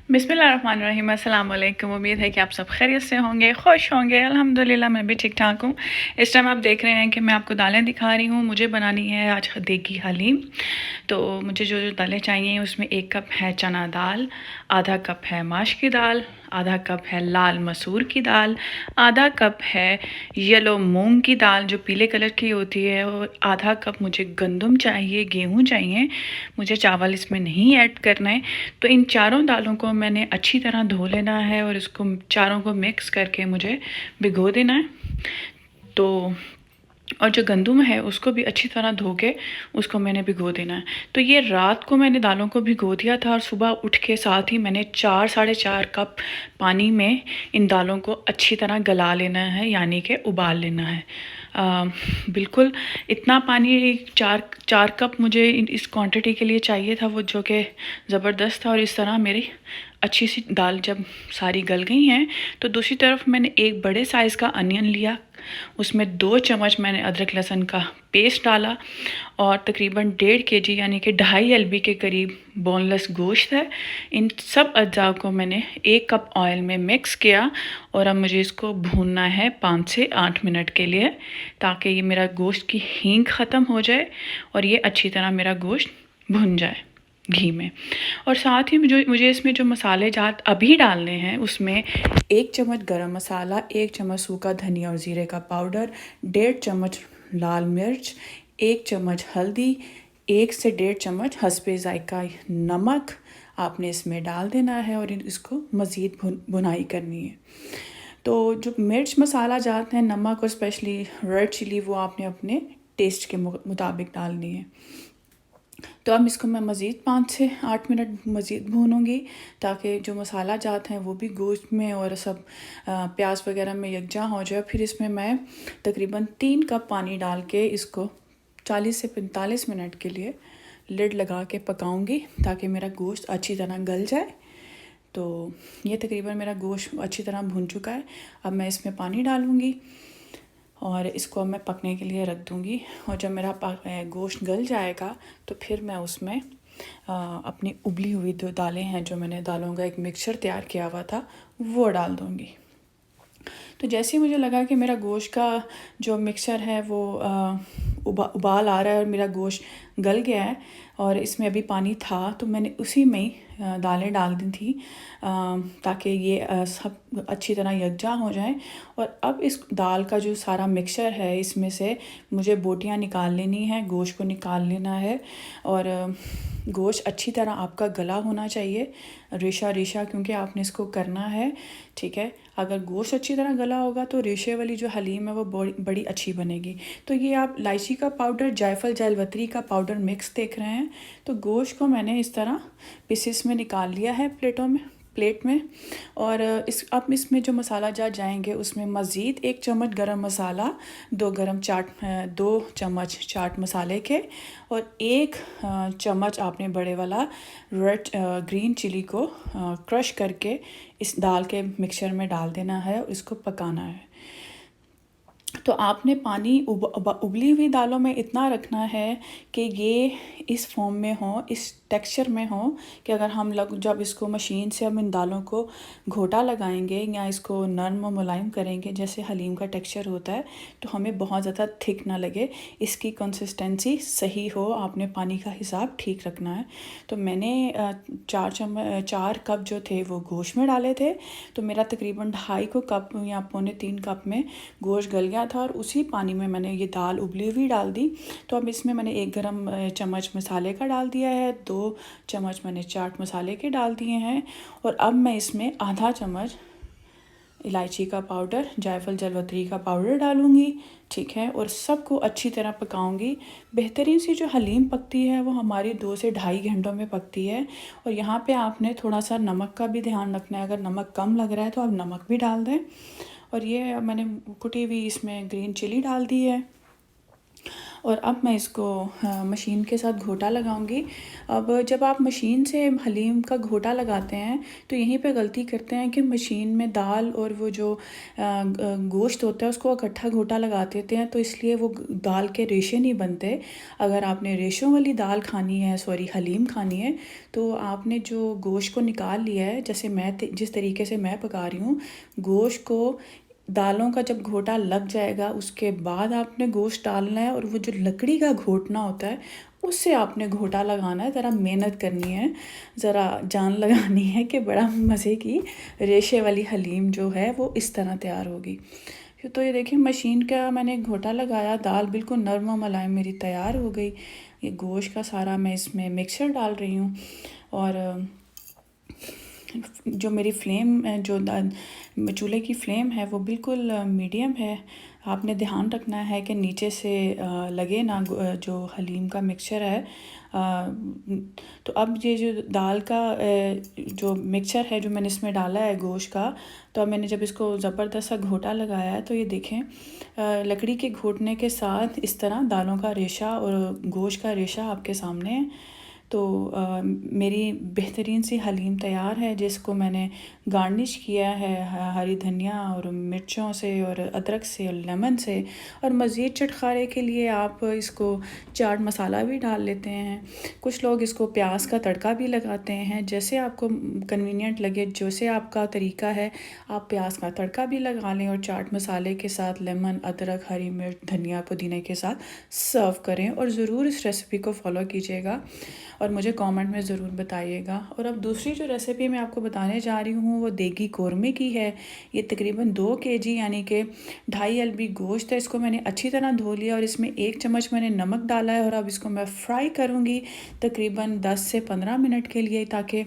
बिस्मिल्लाहिर्रहमानिर्रहीम। अस्सलाम वालेकुम। उम्मीद है कि आप सब खैरियत से होंगे, खुश होंगे। अल्हम्दुलिल्लाह मैं भी ठीक ठाक हूँ। इस टाइम आप देख रहे हैं कि मैं आपको दालें दिखा रही हूँ। मुझे बनानी है आज देगी हलीम। तो मुझे जो जो दालें चाहिए उसमें 1 कप है चना दाल, आधा कप है माश की दाल, आधा कप है लाल मसूर की दाल, आधा कप है येलो मूंग की दाल जो पीले कलर की होती है, और आधा कप मुझे गंदम चाहिए, गेहूँ चाहिए। मुझे चावल इसमें नहीं ऐड करना है। तो इन चारों दालों को मैंने अच्छी तरह धो लेना है और इसको चारों को मिक्स करके मुझे भिगो देना है। तो और जो गंदम है उसको भी अच्छी तरह धो के उसको मैंने भिगो देना है। तो ये रात को मैंने दालों को भिगो दिया था और सुबह उठ के साथ ही मैंने 4-4.5 कप पानी में इन दालों को अच्छी तरह गला लेना है, यानी कि उबाल लेना है। बिल्कुल इतना पानी 4 कप मुझे इस क्वांटिटी के लिए चाहिए था, वो जो कि ज़बरदस्त था। और इस तरह मेरी अच्छी सी दाल जब सारी गल गई हैं तो दूसरी तरफ मैंने एक बड़े साइज़ का अनियन लिया, उसमें 2 चम्मच मैंने अदरक लहसुन का पेस्ट डाला और तकरीबन 1.5 kg यानी कि 2.5 LB के करीब बोनलेस गोश्त है। इन सब अज्जा को मैंने 1 कप ऑयल में मिक्स किया और अब मुझे इसको भूनना है 5 से 8 मिनट के लिए, ताकि ये मेरा गोश्त की हींग ख़त्म हो जाए और ये अच्छी तरह मेरा गोश्त भुन जाए घी में। और साथ ही मुझे इसमें जो मसाले जात अभी डालने हैं उसमें 1 चम्मच गरम मसाला, 1 चम्मच सूखा धनिया और ज़ीरे का पाउडर, 1.5 चम्मच लाल मिर्च, 1 चम्मच हल्दी, 1 से 1.5 चम्मच हस्बे ज़ायका नमक आपने इसमें डाल देना है और इसको मज़ीद भुनाई करनी है। तो जो मिर्च मसाला जाते हैं, नमक और स्पेशली रेड चिली, वो आपने अपने टेस्ट के मुताबिक डालनी है। तो अब इसको मैं मज़ीद 5 से 8 मिनट मज़ीद भूनूंगी, ताकि जो मसाला जात हैं वो भी गोश्त में और सब प्याज वगैरह में यकजा हो जाए। फिर इसमें मैं तकरीबन 3 कप पानी डाल के इसको 40 से 45 मिनट के लिए लिड लगा के पकाऊंगी, ताकि मेरा गोश्त अच्छी तरह गल जाए। तो ये तकरीबन मेरा गोश्त अच्छी तरह भुन चुका है। अब मैं इसमें पानी डालूँगी और इसको मैं पकने के लिए रख दूँगी। और जब मेरा गोश्त गल जाएगा तो फिर मैं उसमें अपनी उबली हुई जो दालें हैं, जो मैंने दालों का एक मिक्सचर तैयार किया हुआ था, वो डाल दूँगी। तो जैसे ही मुझे लगा कि मेरा गोश्त का जो मिक्सचर है वो उबाल आ रहा है और मेरा गोश्त गल गया है और इसमें अभी पानी था, तो मैंने उसी में ही दालें डाल दी थी, ताकि ये सब अच्छी तरह यकजा हो जाए। और अब इस दाल का जो सारा मिक्सचर है इसमें से मुझे बोटियां निकाल लेनी है, गोश्त को निकाल लेना है। और गोश्त अच्छी तरह आपका गला होना चाहिए, रेशा रेशा, क्योंकि आपने इसको करना है, ठीक है। अगर गोश्त अच्छी तरह गला होगा तो रेशे वाली जो हलीम है वो बड़ी अच्छी बनेगी। तो ये आप इलायची का पाउडर, जायफल जावित्री का पाउडर मिक्स देख रहे हैं। तो गोश्त को मैंने इस तरह पीसेस में निकाल लिया है प्लेट में। और अब इसमें जो मसाला जाएंगे उसमें मज़ीद 1 चम्मच गरम मसाला, 2 चम्मच चाट मसाले के, और 1 चम्मच आपने बड़े वाला ग्रीन चिली को क्रश करके इस दाल के मिक्सचर में डाल देना है और इसको पकाना है। तो आपने पानी उबली हुई दालों में इतना रखना है कि ये इस फॉर्म में हो, इस टेक्सचर में हो कि अगर हम लोग जब इसको मशीन से हम इन दालों को घोटा लगाएंगे या इसको नरम और मुलायम करेंगे जैसे हलीम का टेक्सचर होता है, तो हमें बहुत ज़्यादा थिक ना लगे, इसकी कंसिस्टेंसी सही हो। आपने पानी का हिसाब ठीक रखना है। तो मैंने 4 कप जो थे वो गोश्त में डाले थे, तो मेरा तकरीबन 2.5 कप या 2.75 कप में गोश्त गल गया था और उसी पानी में मैंने ये दाल उबली हुई डाल दी। तो अब इसमें मैंने 1 गरम चम्मच मसाले का डाल दिया है, 2 चम्मच मैंने चाट मसाले के डाल दिए हैं, और अब मैं इसमें आधा चम्मच इलायची का पाउडर, जायफल जावित्री का पाउडर डालूंगी, ठीक है। और सबको अच्छी तरह पकाऊंगी। बेहतरीन सी जो हलीम पकती है वो हमारी 2 से 2.5 घंटों में पकती है। और यहाँ पे आपने थोड़ा सा नमक का भी ध्यान रखना है, अगर नमक कम लग रहा है तो आप नमक भी डाल दें। और ये मैंने कुटी हुई इसमें ग्रीन चिली डाल दी है। और अब मैं इसको मशीन के साथ घोटा लगाऊंगी। अब जब आप मशीन से हलीम का घोटा लगाते हैं तो यहीं पे गलती करते हैं कि मशीन में दाल और वो जो गोश्त होता है उसको इकट्ठा घोटा लगा देते हैं, तो इसलिए वो दाल के रेशे नहीं बनते। अगर आपने रेशों वाली दाल खानी है, सॉरी हलीम खानी है, तो आपने जो गोश्त को निकाल लिया है, जैसे मैं जिस तरीके से मैं पका रही हूँ, गोश्त को दालों का जब घोटा लग जाएगा उसके बाद आपने गोश्त डालना है, और वो जो लकड़ी का घोटना होता है उससे आपने घोटा लगाना है। ज़रा मेहनत करनी है, ज़रा जान लगानी है कि बड़ा मज़े की रेशे वाली हलीम जो है वो इस तरह तैयार होगी। तो ये देखिए मशीन का मैंने घोटा लगाया, दाल बिल्कुल नरम और मुलायम मेरी तैयार हो गई। ये गोश्त का सारा मैं इसमें मिक्सचर डाल रही हूँ, और जो मेरी फ्लेम जो चूल्हे की फ्लेम है वो बिल्कुल मीडियम है। आपने ध्यान रखना है कि नीचे से लगे ना जो हलीम का मिक्सचर है। तो अब ये जो दाल का जो मिक्सचर है जो मैंने इसमें डाला है गोश्त का, तो अब मैंने जब इसको ज़बरदस्त सा घोटा लगाया है तो ये देखें लकड़ी के घोटने के साथ इस तरह दालों का रेशा और गोश्त का रेशा आपके सामने है। तो मेरी बेहतरीन सी हलीम तैयार है, जिसको मैंने गार्निश किया है हरी धनिया और मिर्चों से और अदरक से और लेमन से। और मज़ीद चटखारे के लिए आप इसको चाट मसाला भी डाल लेते हैं। कुछ लोग इसको प्याज का तड़का भी लगाते हैं, जैसे आपको कन्वीनियंट लगे, जैसे आपका तरीका है आप प्याज का तड़का भी लगा लें और चाट मसाले के साथ लेमन, अदरक, हरी मिर्च, धनिया, पुदीने के साथ सर्व करें। और ज़रूर इस रेसिपी को फॉलो कीजिएगा और मुझे कमेंट में ज़रूर बताइएगा। और अब दूसरी जो रेसिपी मैं आपको बताने जा रही हूँ वो देगी कोरमे की है। ये तकरीबन 2 केजी यानी कि 2.5 LB गोश्त है। इसको मैंने अच्छी तरह धो लिया और इसमें 1 चम्मच मैंने नमक डाला है, और अब इसको मैं फ्राई करूँगी तकरीबन 10 से 15 मिनट के लिए, ताकि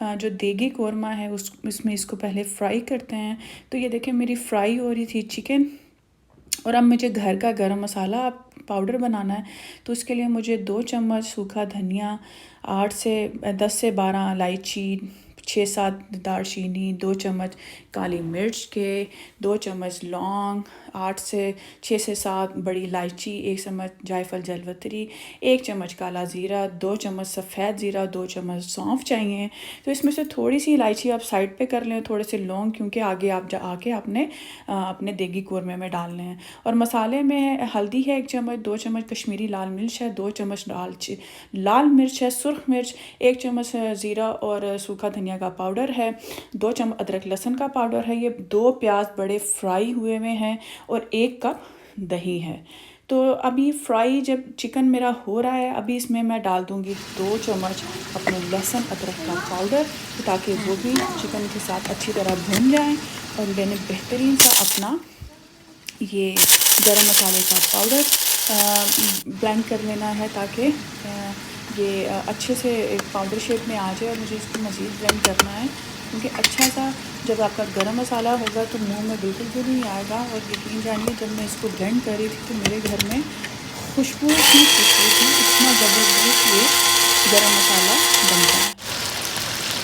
जो देगी कोरमा है इसमें इसको पहले फ्राई करते हैं। तो ये देखें मेरी फ्राई हो रही थी चिकन। और अब मुझे घर का गरम मसाला पाउडर बनाना है, तो उसके लिए मुझे 2 चम्मच सूखा धनिया, 8 से 10 से 12 इलायची, 6-7 दालचीनी, 2 चम्मच काली मिर्च के, 2 चम्मच लौंग, 8 से 6 से 7 बड़ी इलायची, 1 चम्मच जायफल जलवतरी, 1 चम्मच काला ज़ीरा, 2 चम्मच सफ़ेद ज़ीरा, 2 चम्मच सौंफ चाहिए। तो इसमें से थोड़ी सी इलायची आप साइड पे कर लें, थोड़े से लौंग, क्योंकि आगे आप आके आपने अपने देगी कोरमे में डालने हैं। और मसाले में हल्दी है 1 चम्मच, 2 चम्मच कश्मीरी लाल मिर्च है, 2 चम्मच लाल मिर्च है, सुर्ख मिर्च, 1 चम्मच ज़ीरा और सूखा धनिया का पाउडर है, 2 चम्मच अदरक लहसुन का पाउडर है, ये 2 प्याज बड़े फ्राई हुए हुए हैं, और 1 कप दही है। तो अभी फ्राई जब चिकन मेरा हो रहा है, अभी इसमें मैं डाल दूंगी 2 चम्मच अपने लहसुन अदरक का पाउडर, ताकि वो भी चिकन के साथ अच्छी तरह भुन जाए। और मैंने बेहतरीन सा अपना ये गरम मसाले का पाउडर ब्लेंड कर लेना है, ताकि ये अच्छे से एक पाउडर शेप में आ जाए। और मुझे इसको मज़ीद ब्लेंड करना है, क्योंकि अच्छा सा जब आपका गरम मसाला होगा तो मुंह में बिल्कुल भी नहीं आएगा। और यकीन जानिए जब मैं इसको ब्लेंड कर रही थी तो मेरे घर में खुशबू थी, इतना ज़बरदस्त ये गरम मसाला बनता है।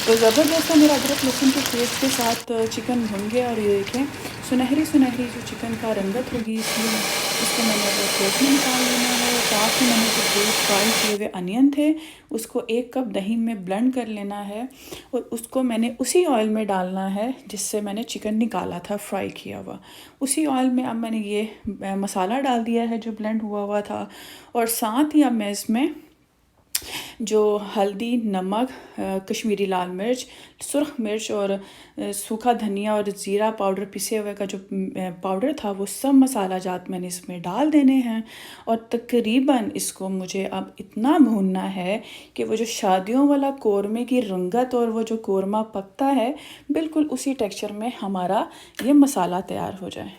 तो ज़बरदस्त मेरा अदरक लहसुन के पेस्ट के साथ चिकन भुन गया, और ये देखें सुनहरी सुनहरी जो चिकन का रंगत होगी, इसलिए इसको मैंने अपने प्लेट में निकाल लेना है। साथ ही मैंने जो 2 फ्राई किए हुए अनियन थे उसको 1 कप दही में ब्लेंड कर लेना है, और उसको मैंने उसी ऑयल में डालना है जिससे मैंने चिकन निकाला था फ्राई किया हुआ। उसी ऑयल में अब मैंने ये मसाला डाल दिया है जो ब्लेंड हुआ हुआ था, और साथ ही अब मैं इसमें जो हल्दी, नमक, कश्मीरी लाल मिर्च, सुर्ख मिर्च और सूखा धनिया और ज़ीरा पाउडर पिसे हुए का जो पाउडर था, वो सब मसाला जात मैंने इसमें डाल देने हैं। और तकरीबन इसको मुझे अब इतना भूनना है कि वो जो शादियों वाला कोरमे की रंगत और वो जो कोरमा पकता है बिल्कुल उसी टेक्सचर में हमारा ये मसाला तैयार हो जाए।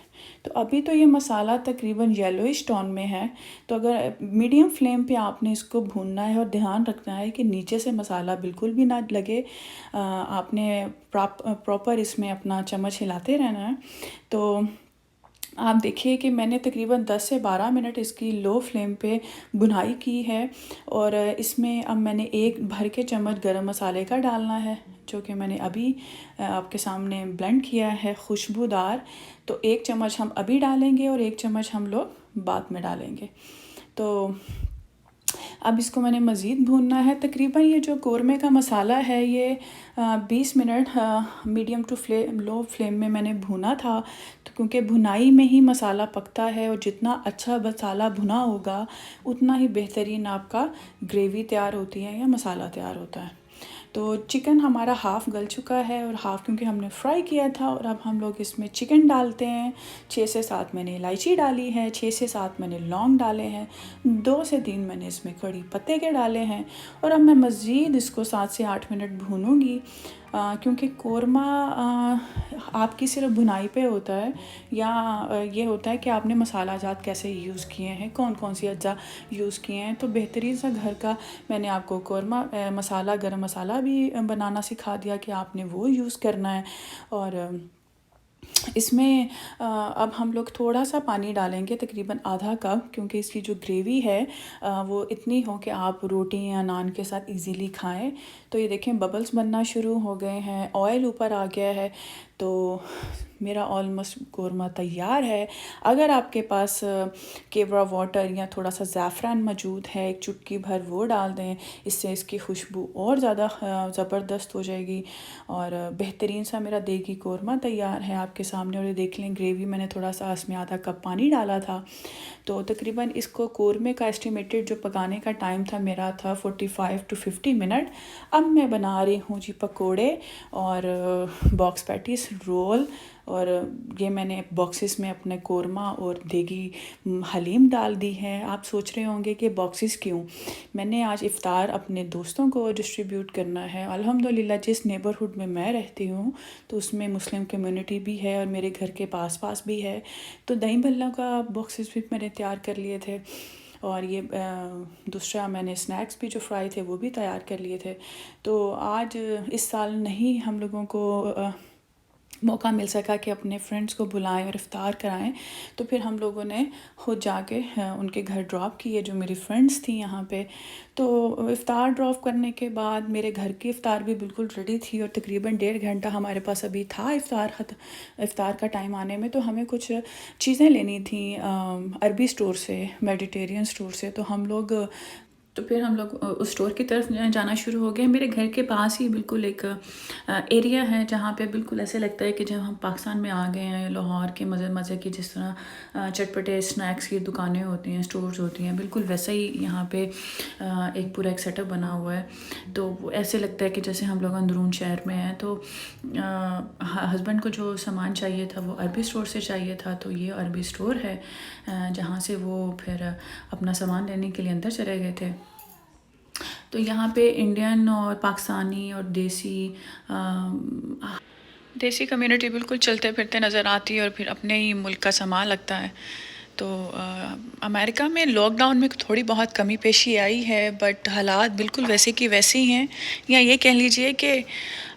तो अभी तो ये मसाला तकरीबन येलोइश टोन में है, तो अगर मीडियम फ्लेम पे आपने इसको भूनना है और ध्यान रखना है कि नीचे से मसाला बिल्कुल भी ना लगे। आपने प्रॉपर इसमें अपना चम्मच हिलाते रहना है। तो आप देखिए कि मैंने तकरीबन 10 से 12 मिनट इसकी लो फ्लेम पे भुनाई की है, और इसमें अब मैंने 1 भर के चम्मच गरम मसाले का डालना है, जो कि मैंने अभी आपके सामने ब्लेंड किया है खुशबूदार। तो 1 चम्मच हम अभी डालेंगे और 1 चम्मच हम लोग बाद में डालेंगे। तो अब इसको मैंने मज़ीद भूनना है। तकरीबन ये जो कौरमे का मसाला है ये 20 minute medium to low flame में मैंने भुना था। तो क्योंकि भुनाई में ही मसाला पकता है और जितना अच्छा मसाला भुना होगा उतना ही बेहतरीन आपका ग्रेवी तैयार होती है या मसाला तैयार होता है। तो चिकन हमारा हाफ़ गल चुका है और हाफ़ क्योंकि हमने फ्राई किया था। और अब हम लोग इसमें चिकन डालते हैं। 6 से 7 मैंने इलायची डाली है, 6 से 7 मैंने लौंग डाले हैं, 2 से 3 मैंने इसमें कड़ी पत्ते के डाले हैं। और अब मैं मज़ीद इसको 7 से 8 मिनट भूनूंगी क्योंकि कौरमा आपकी सिर्फ भुनाई पे होता है या ये होता है कि आपने मसाला जात कैसे यूज़ किए हैं, कौन कौन सी अज्जा यूज़ किए हैं। तो बेहतरीन सा घर का मैंने आपको कौरमा मसाला, गरम मसाला भी बनाना सिखा दिया कि आपने वो यूज़ करना है। और इसमें अब हम लोग थोड़ा सा पानी डालेंगे, तकरीबन आधा कप, क्योंकि इसकी जो ग्रेवी है वो इतनी हो कि आप रोटी या नान के साथ इजीली खाएं। तो ये देखें बबल्स बनना शुरू हो गए हैं, ऑयल ऊपर आ गया है। तो मेरा ऑलमोस्ट कौरमा तैयार है। अगर आपके पास केवड़ा वाटर या थोड़ा सा ज़ैफ़रान मौजूद है, एक चुटकी भर वो डाल दें, इससे इसकी खुशबू और ज़्यादा ज़बरदस्त हो जाएगी। और बेहतरीन सा मेरा देगी कौरमा तैयार है आपके सामने। और ये देख लें ग्रेवी मैंने थोड़ा सा इसमें आधा कप पानी डाला था। तो तकरीबन इसको कौरमे का एस्टिमेटेड जो पकाने का टाइम था मेरा था 45 to 50 मिनट। अब मैं बना रही हूँ जी पकोड़े और बॉक्स पैटीज रोल। और ये मैंने बॉक्सेस में अपने कौरमा और देगी हलीम डाल दी है। आप सोच रहे होंगे कि बॉक्सेस क्यों? मैंने आज इफ़्तार अपने दोस्तों को डिस्ट्रीब्यूट करना है। अल्हम्दुलिल्लाह जिस नेबरहुड में मैं रहती हूँ तो उसमें मुस्लिम कम्युनिटी भी है और मेरे घर के पास पास भी है। तो दही भल्ला का बॉक्सेस भी मैंने तैयार कर लिए थे। और ये दूसरा मैंने स्नैक्स भी जो फ्राई थे वो भी तैयार कर लिए थे। तो आज इस साल नहीं हम लोगों को मौका मिल सका कि अपने फ्रेंड्स को बुलाएं और इफ़्तार कराएं। तो फिर हम लोगों ने खुद जाके उनके घर ड्रॉप किए, जो मेरी फ्रेंड्स थी यहाँ पे। तो इफ़्तार ड्रॉप करने के बाद मेरे घर की इफ़्तार भी बिल्कुल रेडी थी और तकरीबन 1.5 घंटा हमारे पास अभी था इफ़्तार का टाइम आने में। तो हमें कुछ चीज़ें लेनी थी अरबी स्टोर से, मेडिटेरियन स्टोर से। तो फिर हम लोग उस स्टोर की तरफ जाना शुरू हो गए। मेरे घर के पास ही बिल्कुल एक एरिया है जहाँ पे बिल्कुल ऐसे लगता है कि जब हम पाकिस्तान में आ गए हैं, लाहौर के मज़े की जिस तरह चटपटे स्नैक्स की दुकानें होती हैं, स्टोर्स होती हैं, बिल्कुल वैसा ही यहाँ पे एक पूरा एक सेटअप बना हुआ है। तो ऐसे लगता है कि जैसे हम लोग अंदरून शहर में हैं। तो हस्बैंड को जो सामान चाहिए था वो अरबी स्टोर से चाहिए था। तो ये अरबी स्टोर है जहाँ से वो फिर अपना सामान लेने के लिए अंदर चले गए थे। तो यहाँ पे इंडियन और पाकिस्तानी और देसी कम्युनिटी बिल्कुल चलते फिरते नज़र आती है और फिर अपने ही मुल्क का सामान लगता है। तो अमेरिका में लॉकडाउन में थोड़ी बहुत कमी पेशी आई है, बट हालात बिल्कुल वैसे की वैसे ही हैं, या ये कह लीजिए कि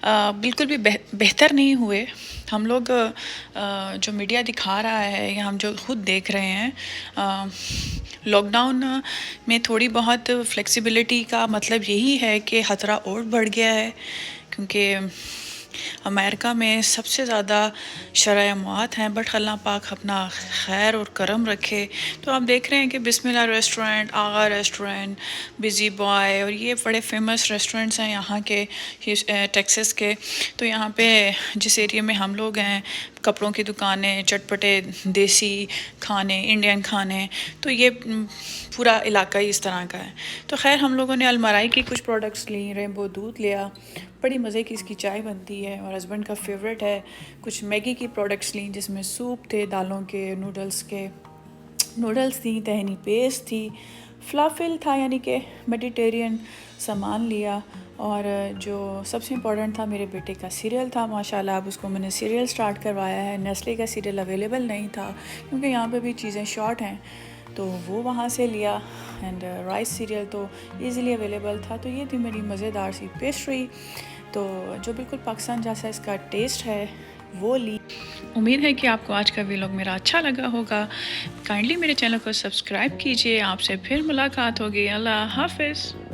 बिल्कुल भी बेहतर नहीं हुए। हम लोग जो मीडिया दिखा रहा है या हम जो खुद देख रहे हैं, लॉकडाउन में थोड़ी बहुत फ्लेक्सिबिलिटी का मतलब यही है कि ख़तरा और बढ़ गया है, क्योंकि अमेरिका में सबसे ज़्यादा शरह अमवात हैं। बट अल्लाह पाक अपना खैर और करम रखे। तो आप देख रहे हैं कि बिस्मिल्लाह रेस्टोरेंट, आगा रेस्टोरेंट, बिज़ी बॉय और ये बड़े फेमस रेस्टोरेंट्स हैं यहाँ के, टेक्सास के। तो यहाँ पे जिस एरिया में हम लोग हैं, कपड़ों की दुकानें, चटपटे देसी खाने, इंडियन खाने, तो ये पूरा इलाका ही इस तरह का है। तो खैर हम लोगों ने अलमराई की कुछ प्रोडक्ट्स ली, रेनबो दूध लिया, बड़ी मज़े की इसकी चाय बनती है और हस्बैंड का फेवरेट है। कुछ मैगी की प्रोडक्ट्स ली जिसमें सूप थे, दालों के, नूडल्स थी, तहनी पेस्ट थी, फ्लाफिल था यानी कि मेडिटेरियन सामान लिया। और जो सबसे इम्पोर्टेंट था मेरे बेटे का सीरियल था। माशाल्लाह अब उसको मैंने सीरियल स्टार्ट करवाया है। नेस्ले का सीरियल अवेलेबल नहीं था क्योंकि यहाँ पे भी चीज़ें शॉर्ट हैं, तो वो वहाँ से लिया। एंड राइस सीरियल तो इजीली अवेलेबल था। तो ये थी मेरी मज़ेदार सी पेस्ट्री, तो जो बिल्कुल पाकिस्तान जैसा इसका टेस्ट है वो ली। उम्मीद है कि आपको आज का व्लॉग मेरा अच्छा लगा होगा। काइंडली मेरे चैनल को सब्सक्राइब कीजिए। आपसे फिर मुलाकात होगी। अल्लाह हाफ़िज़।